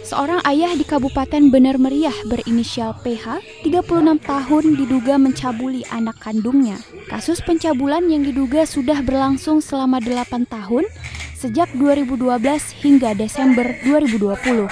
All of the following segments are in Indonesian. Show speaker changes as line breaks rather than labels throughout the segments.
Seorang ayah di Kabupaten Bener Meriah berinisial PH, 36 tahun diduga mencabuli anak kandungnya. Kasus pencabulan yang diduga sudah berlangsung selama 8 tahun, sejak 2012 hingga Desember 2020.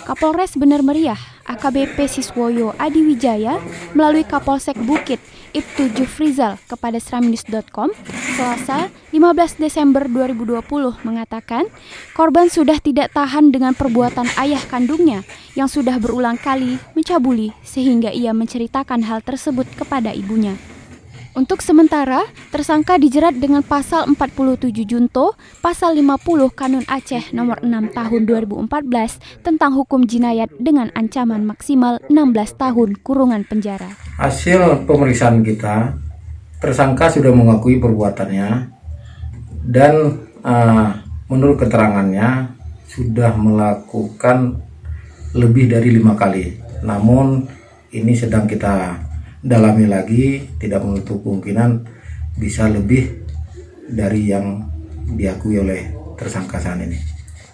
Kapolres Bener Meriah, AKBP Siswoyo Adiwijaya, melalui Kapolsek Bukit, Ibtu Jufrizal kepada sramnews.com, Selasa 15 Desember 2020 mengatakan, korban sudah tidak tahan dengan perbuatan ayah kandungnya yang sudah berulang kali mencabuli sehingga ia menceritakan hal tersebut kepada ibunya. Untuk sementara, tersangka dijerat dengan pasal 47 Junto, pasal 50 Kanun Aceh nomor 6 tahun 2014 tentang hukum jinayat dengan ancaman maksimal 16 tahun kurungan penjara.
Hasil pemeriksaan kita, tersangka sudah mengakui perbuatannya dan menurut keterangannya sudah melakukan lebih dari 5 kali. Namun ini sedang kita dalami lagi, tidak menutup kemungkinan bisa lebih dari yang diakui oleh tersangka saat ini.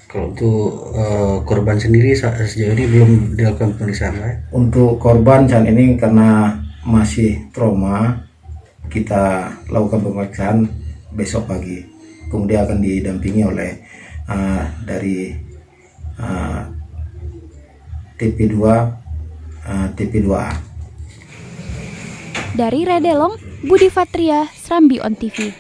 Kalau untuk korban sendiri sejauh ini belum dilakukan pemeriksaan, Pak?
Untuk korban saat ini karena masih trauma, kita lakukan pemeriksaan besok pagi. Kemudian akan didampingi oleh dari TP2, TP2A.
Dari Redelong, Budi Fatria, Srambi On TV.